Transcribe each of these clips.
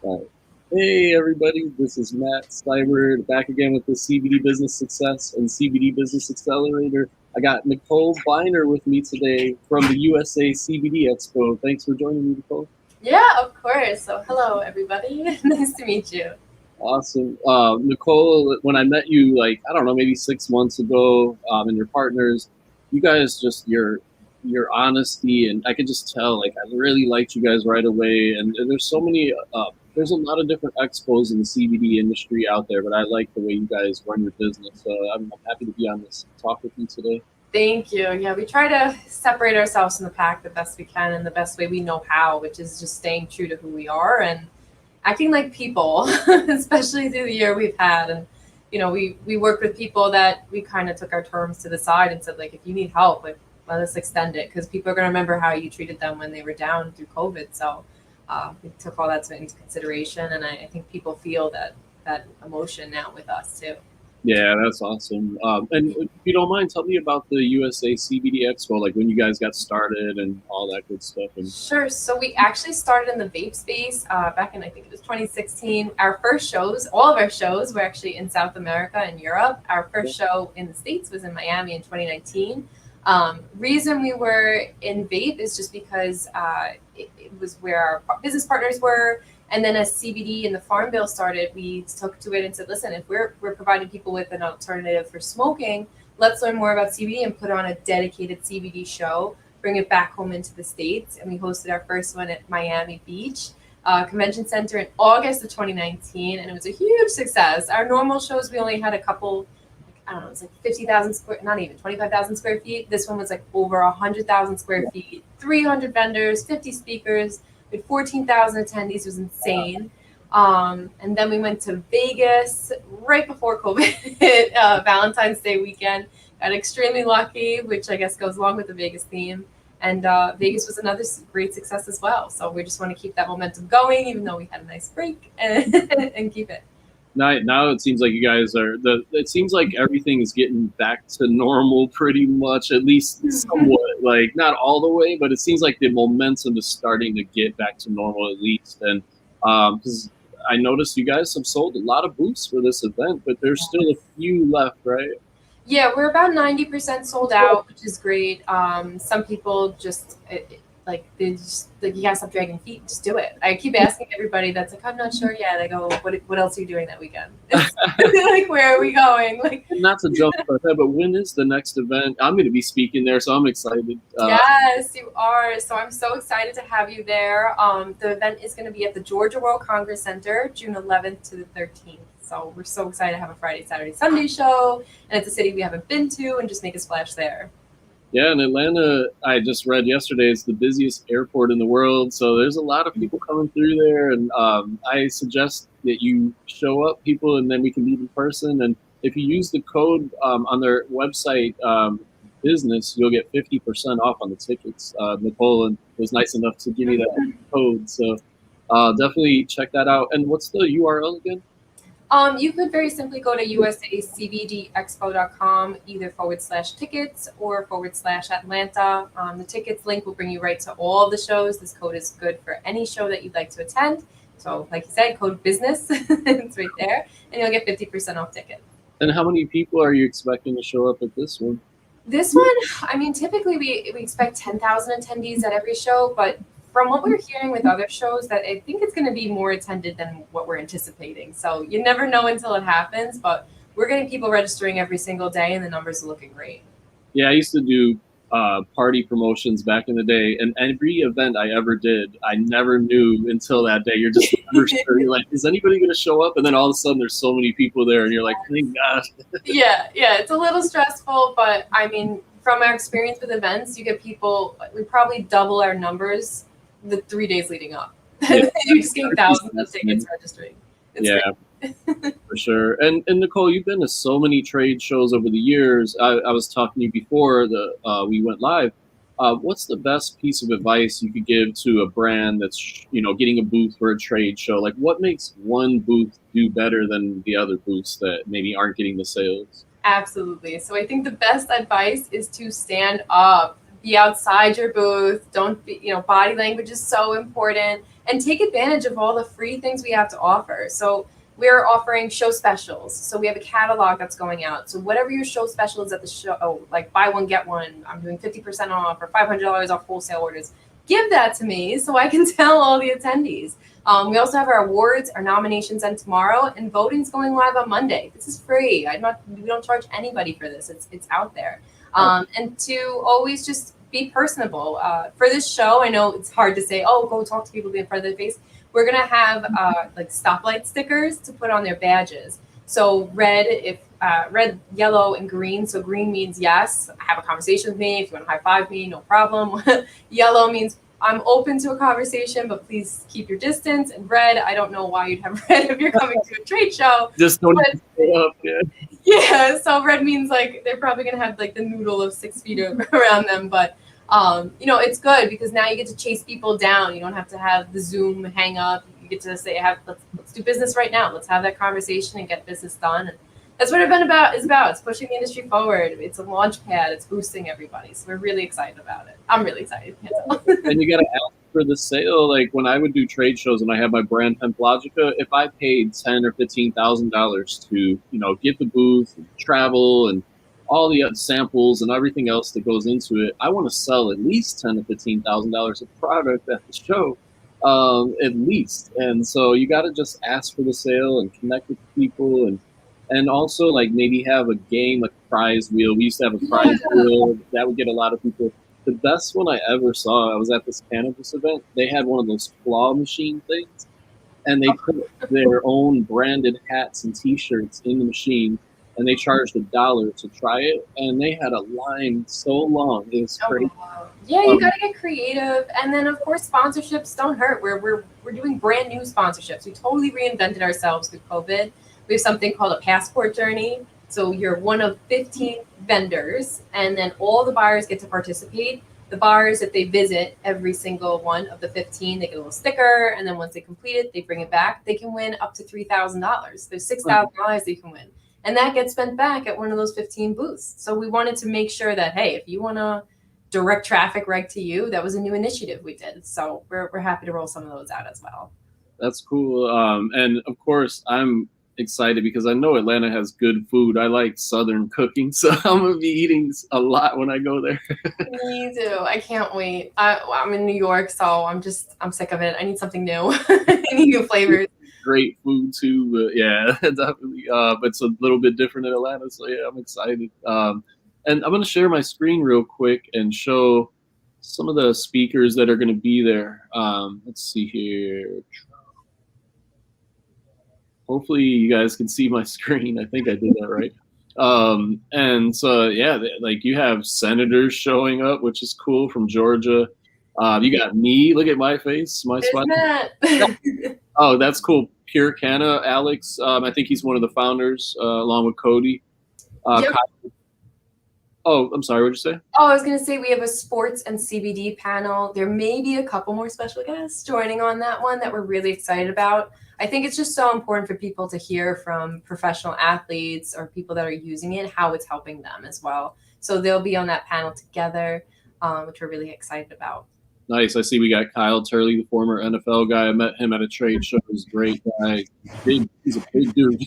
Uh, Hey everybody, this is Matt Steiber back again with the CBD Business Success and CBD Business Accelerator. I got Nicole Beiner with me today from the USA CBD Expo. Thanks for joining me, Nicole. Yeah, of course. So, hello, everybody. Nice to meet you. Awesome. Nicole, when I met you, like, I don't know, maybe 6 months ago, and your partners, you guys just, your honesty, and I could just tell, like, I really liked you guys right away. And there's so many, there's a lot of different expos in the CBD industry out there, but I like the way you guys run your business. So I'm happy to be on this talk with you today. Thank you. Yeah, we try to separate ourselves from the pack the best we can and the best way we know how, which is just staying true to who we are and acting like people, especially through the year we've had. And, we worked with people that we kind of took our terms to the side and said, like, if you need help, like, let us extend it because people are going to remember how you treated them when they were down through COVID. So we took all that into consideration. And I think people feel that emotion now with us, too. Yeah, that's awesome. And if you don't mind, tell me about the USA CBD Expo, like when you guys got started and all that good stuff. And Sure. So we actually started in the vape space back in, I think it was 2016. Our first shows, all of our shows were actually in South America and Europe. Our first show in the States was in Miami in 2019. Reason we were in vape is just because it was where our business partners were. And then as CBD and the Farm Bill started, we took to it and said, listen, if we're providing people with an alternative for smoking, let's learn more about CBD and put on a dedicated CBD show, bring it back home into the States. And we hosted our first one at Miami Beach Convention Center in August of 2019. And it was a huge success. Our normal shows, we only had a couple, I don't know, it's like 50,000 square, not even 25,000 square feet. This one was like over 100,000 square feet, 300 vendors, 50 speakers. We had 14,000 attendees. It was insane. And then we went to Vegas right before COVID hit, Valentine's Day weekend. Got extremely lucky, which I guess goes along with the Vegas theme. And Vegas was another great success as well. So we just want to keep that momentum going, even though we had a nice break, and keep it. now it seems like you guys it seems like everything is getting back to normal pretty much, at least somewhat, like not all the way, but it seems like the momentum is starting to get back to normal at least. And because I noticed you guys have sold a lot of booths for this event, but there's still a few left, right? Yeah, we're about 90% sold out, which is great. Some people just like they just like you gotta stop dragging feet, just do it. I keep asking everybody that's like, I'm not sure yet. I go, what else are you doing that weekend? Like, where are we going? Like, Not to jump ahead, but when is the next event? I'm going to be speaking there, so I'm excited. yes, you are. So I'm so excited to have you there. The event is going to be at the Georgia World Congress Center, June 11th to the 13th. So we're so excited to have a Friday, Saturday, Sunday show, and it's a city we haven't been to, and just make a splash there. Yeah, and Atlanta, I just read yesterday, is the busiest airport in the world. So there's a lot of people coming through there. And I suggest that you show up, people, and then we can meet in person. And if you use the code on their website, business, you'll get 50% off on the tickets. Nicole was nice enough to give me that code. So definitely check that out. And what's the URL again? You could very simply go to usacbdexpo.com, either /tickets or /Atlanta. The tickets link will bring you right to all the shows. This code is good for any show that you'd like to attend. So, like you said, code business, it's right there, and you'll get 50% off ticket. And how many people are you expecting to show up at this one? This one, I mean, typically we expect 10,000 attendees at every show, but from what we're hearing with other shows, that I think it's going to be more attended than what we're anticipating. So you never know until it happens, but we're getting people registering every single day, and the numbers are looking great. Yeah, I used to do party promotions back in the day, and every event I ever did, I never knew until that day. You're just never sure. You're like, is anybody going to show up? And then all of a sudden, there's so many people there, and you're like, thank God. Yeah, it's a little stressful, but I mean, from our experience with events, you get people. We probably double our numbers the 3 days leading up. Yeah. You're just getting thousands of tickets registering. It's Yeah, for sure. And Nicole, you've been to so many trade shows over the years. I was talking to you before we went live. What's the best piece of advice you could give to a brand that's getting a booth for a trade show? Like, what makes one booth do better than the other booths that maybe aren't getting the sales? Absolutely. So I think the best advice is to stand up, be outside your booth. Don't be, body language is so important. and take advantage of all the free things we have to offer. So we're offering show specials. So we have a catalog that's going out. So whatever your show special is at the show, like buy one, get one, I'm doing 50% off or $500 off wholesale orders. Give that to me so I can tell all the attendees. We also have our awards, our nominations end tomorrow, and voting's going live on Monday. This is free. We don't charge anybody for this. It's out there. And to always just be personable. For this show, I know it's hard to say, oh, go talk to people in front of their face. We're gonna have like stoplight stickers to put on their badges. So red, yellow, and green. So green means yes, have a conversation with me. If you want to high five me, no problem. Yellow means I'm open to a conversation, but please keep your distance. And red, I don't know why you'd have red if you're coming to a trade show. Just don't stay up, yeah. Yeah, so red means like they're probably gonna have like the noodle of 6 feet around them, but it's good because now you get to chase people down. You don't have to have the Zoom hang up. You get to say, let's do business right now. Let's have that conversation and get business done. And that's what event is about. It's pushing the industry forward. It's a launch pad. It's boosting everybody. So we're really excited about it. I'm really excited. And you got to ask for the sale. Like when I would do trade shows and I had my brand Logica, if I paid $10,000 or $15,000 to get the booth, and travel, and all the samples and everything else that goes into it, I want to sell at least $10,000 to $15,000 of product at the show, at least. And so you got to just ask for the sale and connect with people, and also like maybe have a game, like a prize wheel. We used to have a prize wheel that would get a lot of people. The best one I ever saw, I was at this cannabis event. They had one of those claw machine things, and they put their own branded hats and T-shirts in the machine, and they charged $1 to try it, and they had a line so long. It was crazy. Oh, wow. Yeah, you got to get creative, and then of course sponsorships don't hurt. We're doing brand new sponsorships. We totally reinvented ourselves through COVID. We have something called a passport journey. So you're one of 15 vendors, and then all the buyers get to participate. The buyers, if they visit every single one of the 15, they get a little sticker, and then once they complete it, they bring it back. They can win up to $3,000. There's $6,000 they can win. And that gets spent back at one of those 15 booths. So we wanted to make sure that, hey, if you want to direct traffic right to you, that was a new initiative we did. So we're happy to roll some of those out as well. That's cool. And of course, I'm excited because I know Atlanta has good food. I like Southern cooking, so I'm gonna be eating a lot when I go there. Me too. I can't wait. I'm in New York, so I'm sick of it. I need something new. I need new flavors. Great food too, but yeah, definitely. But it's a little bit different in Atlanta, so yeah, I'm excited. And I'm gonna share my screen real quick and show some of the speakers that are gonna be there. Let's see here. Hopefully you guys can see my screen. I think I did that right. And so, yeah, like you have senators showing up, which is cool, from Georgia. You got me. Look at my face, my spot. Oh, that's cool. Pure Canna, Alex. I think he's one of the founders, along with Cody. Yep. Oh, I'm sorry. What'd you say? Oh, I was going to say we have a sports and CBD panel. There may be a couple more special guests joining on that one that we're really excited about. I think it's just so important for people to hear from professional athletes or people that are using it, how it's helping them as well. So they'll be on that panel together, which we're really excited about. Nice. I see we got Kyle Turley, the former NFL guy. I met him at a trade show. He's a great guy. He's a big dude.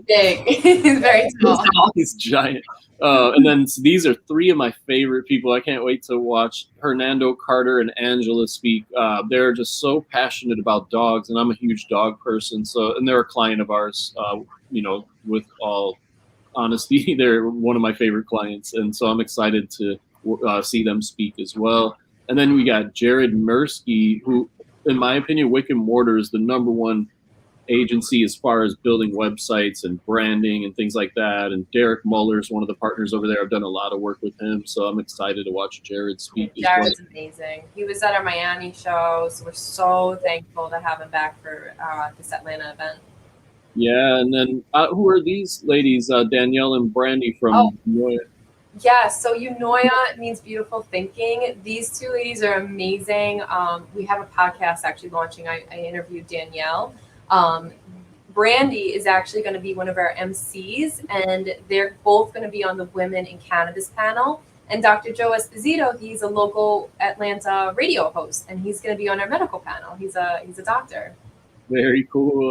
Big. He's very tall. He's giant. And then these are three of my favorite people. I can't wait to watch Hernando, Carter, and Angela speak. They're just so passionate about dogs, and I'm a huge dog person. So, and they're a client of ours. With all honesty, they're one of my favorite clients, and so I'm excited to see them speak as well. And then we got Jared Mirsky, who, in my opinion, Wick & Mortar is the #1 agency as far as building websites and branding and things like that. And Derek Muller's one of the partners over there. I've done a lot of work with him, so I'm excited to watch Jared speak. Jared's amazing. He was at our Miami show, so we're so thankful to have him back for this Atlanta event. Yeah, and then who are these ladies, Danielle and Brandy from Noya? Yeah, so Eunoia means beautiful thinking. These two ladies are amazing. We have a podcast actually launching. I interviewed Danielle. Brandy is actually going to be one of our MCs, and they're both going to be on the Women in Cannabis panel. And Dr. Joe Esposito, he's a local Atlanta radio host, and he's going to be on our medical panel. He's a doctor. Very cool.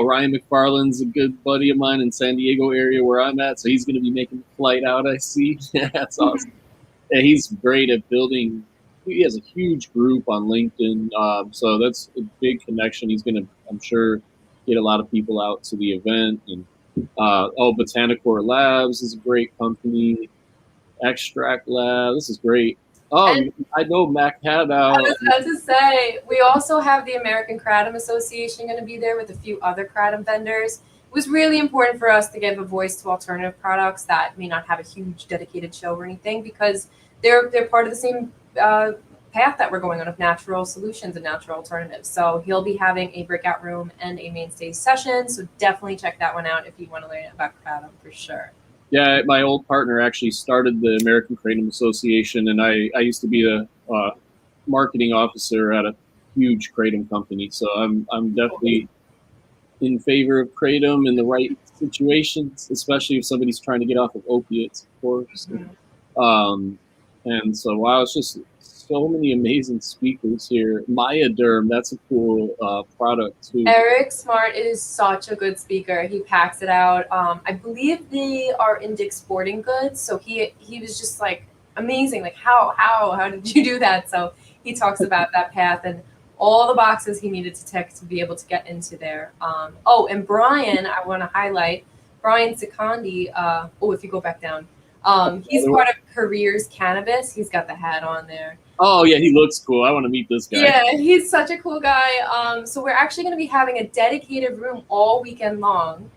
Ryan McFarland's a good buddy of mine in San Diego area where I'm at, so he's going to be making the flight out. I see. That's awesome. Yeah, he's great at building. He has a huge group on LinkedIn, so that's a big connection. He's going to, I'm sure, get a lot of people out to the event. And Botanicor Labs is a great company. Extract Lab, this is great. And I know Mac had. I was about to say, we also have the American Kratom Association going to be there with a few other kratom vendors. It was really important for us to give a voice to alternative products that may not have a huge dedicated show or anything, because they're part of the same path that we're going on of natural solutions and natural alternatives. So he'll be having a breakout room and a main stage session. So definitely check that one out if you want to learn about kratom for sure. Yeah, my old partner actually started the American Kratom Association, and I used to be the marketing officer at a huge kratom company. So I'm definitely in favor of kratom in the right situations, especially if somebody's trying to get off of opiates, of course. Mm-hmm. And so, wow, it's just so many amazing speakers here. Myaderm, that's a cool product too. Eric Smart is such a good speaker. He packs it out. I believe they are Index Sporting Goods. So he was just like amazing. Like how did you do that? So he talks about that path and all the boxes he needed to tick to be able to get into there. And Brian, I want to highlight Brian Secondi. If you go back down, he's part of Careers Cannabis. He's got the hat on there. Oh, yeah, he looks cool. I want to meet this guy. Yeah, he's such a cool guy. So we're actually going to be having a dedicated room all weekend long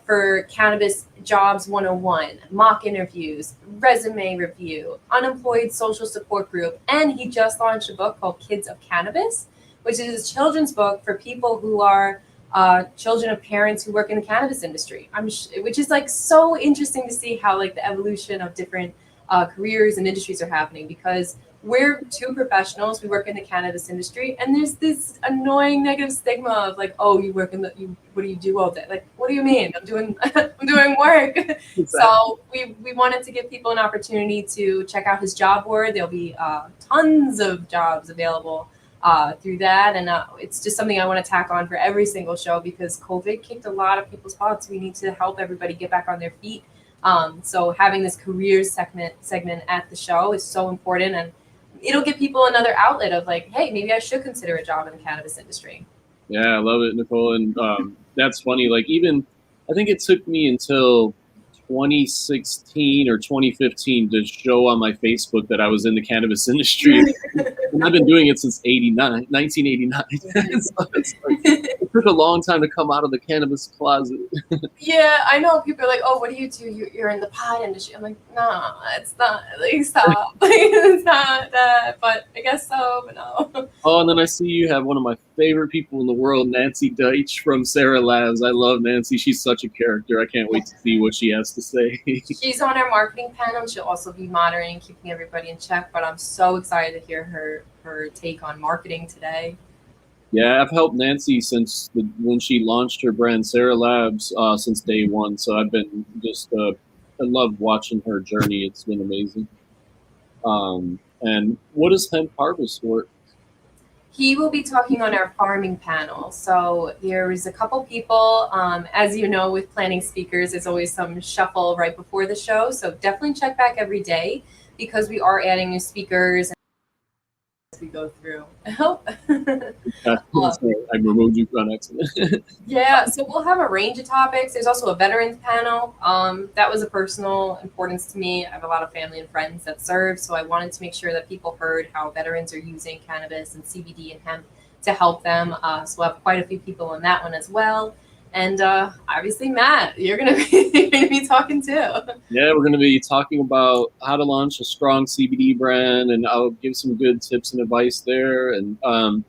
for Cannabis Jobs 101, mock interviews, resume review, unemployed social support group, and he just launched a book called Kids of Cannabis, which is a children's book for people who are children of parents who work in the cannabis industry. Which is like so interesting to see how like the evolution of different careers and industries are happening, because we're two professionals. We work in the cannabis industry, and there's this annoying negative stigma of like, oh, you work in what do you do all day? Like, what do you mean? I'm doing work. Exactly. So we wanted to give people an opportunity to check out his job board. There'll be tons of jobs available through that, and it's just something I want to tack on for every single show, because COVID kicked a lot of people's butts. We need to help everybody get back on their feet. So having this careers segment at the show is so important, and it'll give people another outlet of like, hey, maybe I should consider a job in the cannabis industry. Yeah, I love it, Nicole. And that's funny. Like, even I think it took me until 2016 or 2015 to show on my Facebook that I was in the cannabis industry. And I've been doing it since 1989. So it's like, it took a long time to come out of the cannabis closet. Yeah, I know people are like, oh, what do? You're in the pot industry. I'm like, no, it's not. Like, stop. It's not that, but I guess so, but no. Oh, and then I see you have one of my favorite people in the world, Nancy Deitch from Sarah Labs. I love Nancy. She's such a character. I can't wait to see what she has to say. She's on our marketing panel. She'll also be monitoring, keeping everybody in check, but I'm so excited to hear her take on marketing today. Yeah, I've helped Nancy since when she launched her brand, Sarah Labs, since day one. So I've been just, I love watching her journey. It's been amazing. And what does Hemp Harvest work? He will be talking on our farming panel. So there is a couple people, as you know, with planning speakers, there's always some shuffle right before the show. So definitely check back every day, because we are adding new speakers as we go through. I removed you on accident. Yeah, so we'll have a range of topics. There's also a veterans panel. That was a personal importance to me. I have a lot of family and friends that serve, so I wanted to make sure that people heard how veterans are using cannabis and CBD and hemp to help them. So we'll have quite a few people on that one as well. And obviously, Matt, you're gonna be talking too. Yeah, we're gonna be talking about how to launch a strong CBD brand, and I'll give some good tips and advice there. And I'm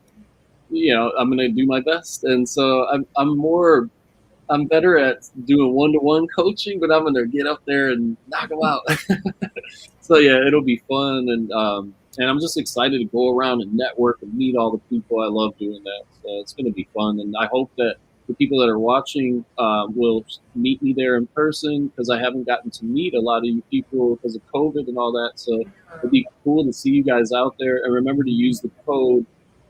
gonna do my best. And so I'm better at doing one-to-one coaching, but I'm gonna get up there and knock them out. So yeah, it'll be fun, and I'm just excited to go around and network and meet all the people. I love doing that. So it's gonna be fun, and I hope that the people that are watching will meet me there in person, because I haven't gotten to meet a lot of you people because of COVID and all that. So it'd be cool to see you guys out there. And remember to use the code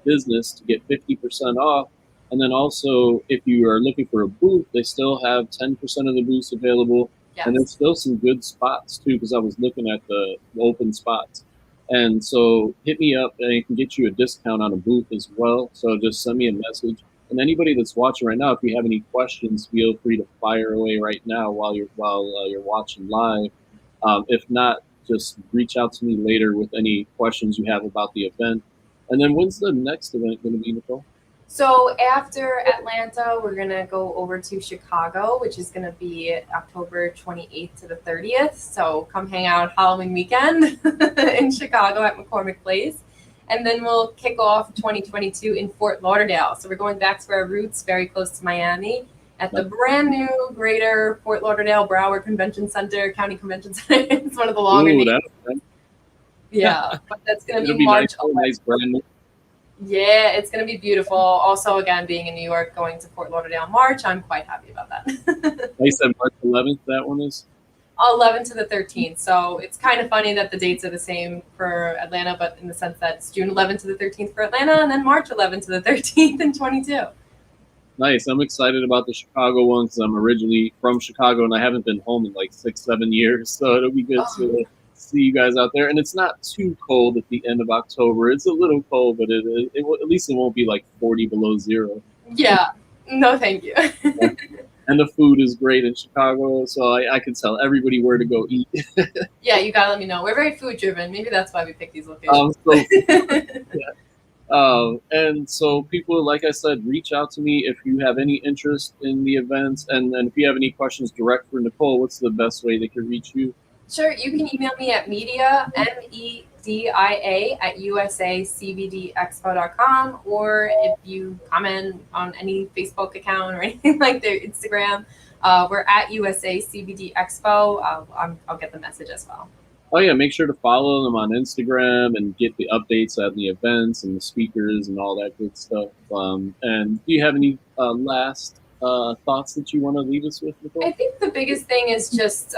business to get 50% off. And then also, if you are looking for a booth, they still have 10% of the booths available. Yes. And there's still some good spots too, because I was looking at the open spots. And so hit me up and I can get you a discount on a booth as well. So just send me a message. And anybody that's watching right now, if you have any questions, feel free to fire away right now while you're watching live. If not, just reach out to me later with any questions you have about the event. And then when's the next event going to be, Nicole? So after Atlanta, we're going to go over to Chicago, which is going to be October 28th to the 30th. So come hang out Halloween weekend in Chicago at McCormick Place. And then we'll kick off 2022 in Fort Lauderdale. So we're going back to our roots, very close to Miami, at the brand new Greater Fort Lauderdale Broward Convention Center, County Convention Center. It's one of the longer names. Yeah, but that's going to be March 11th. Nice brand new. Yeah, it's going to be beautiful. Also, again, being in New York, going to Fort Lauderdale March, I'm quite happy about that. They said March 11th, that one is? 11th to the 13th. So it's kind of funny that the dates are the same for Atlanta, but in the sense that it's June 11th to the 13th for Atlanta, and then March 11th to the 13th in 22. Nice. I'm excited about the Chicago one because I'm originally from Chicago, and I haven't been home in like 6-7 years. So it'll be good to see you guys out there. And it's not too cold at the end of October. It's a little cold, but it at least it won't be like 40 below zero. Yeah. No, thank you. And the food is great in Chicago, so I can tell everybody where to go eat. Yeah, you gotta let me know. We're very food driven. Maybe that's why we pick these locations. And so people, like I said, reach out to me if you have any interest in the events. And if you have any questions direct for Nicole, what's the best way they can reach you? Sure, you can email me at media, MEDIA, at USACBDExpo.com, or if you comment on any Facebook account or anything like their Instagram, we're at USA CBD Expo. I'll get the message as well. Oh yeah, make sure to follow them on Instagram and get the updates on the events and the speakers and all that good stuff. And do you have any last thoughts that you want to leave us with, Nicole? I think the biggest thing is just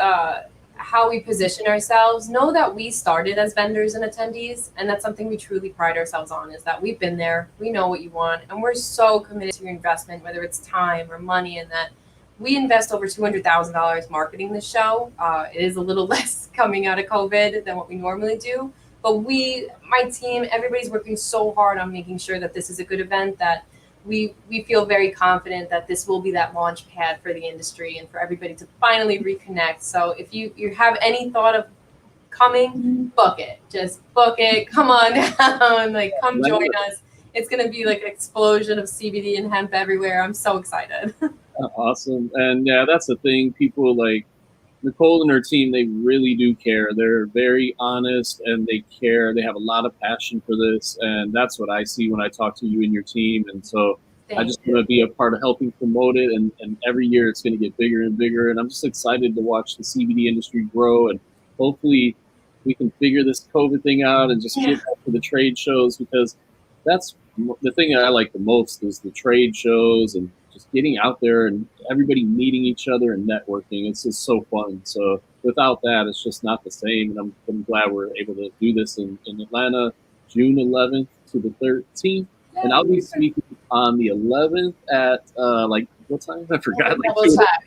how we position ourselves. Know that we started as vendors and attendees, and that's something we truly pride ourselves on, is that we've been there, we know what you want, and we're so committed to your investment, whether it's time or money, and that we invest over $200,000 marketing the show. It is a little less coming out of COVID than what we normally do, but my team, everybody's working so hard on making sure that this is a good event, that we feel very confident that this will be that launch pad for the industry and for everybody to finally reconnect. So if you have any thought of coming, book it. Just book it. Come on down. Like, come join us. It's going to be like an explosion of CBD and hemp everywhere. I'm so excited. Awesome. And yeah, that's the thing. People like Nicole and her team, they really do care. They're very honest and they care. They have a lot of passion for this. And that's what I see when I talk to you and your team. And so I just want to be a part of helping promote it. And every year it's going to get bigger and bigger. And I'm just excited to watch the CBD industry grow. And hopefully we can figure this COVID thing out and just get back to the trade shows, because that's the thing that I like the most is the trade shows and just getting out there and everybody meeting each other and networking. It's just so fun. So without that, it's just not the same. And I'm glad we're able to do this in Atlanta, June 11th to the 13th. And I'll be speaking on the 11th at like what time? I forgot.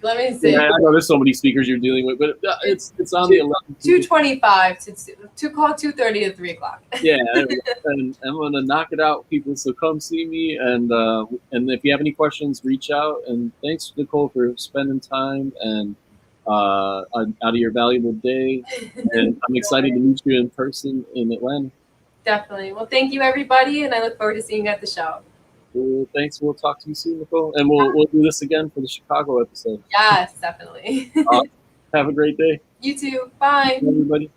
Let me see. Yeah, I know there's so many speakers you're dealing with, but it's on the 11th. 2:25 to call 2:30 to 3 o'clock. Yeah, and I'm gonna knock it out, people. So come see me, and if you have any questions, reach out. And thanks, Nicole, for spending time and out of your valuable day. And I'm excited to meet you in person in Atlanta. Definitely. Well, thank you, everybody, and I look forward to seeing you at the show. Well, thanks. We'll talk to you soon, Nicole, and we'll do this again for the Chicago episode. Yes, definitely. Have a great day. You too. Bye. Bye, everybody.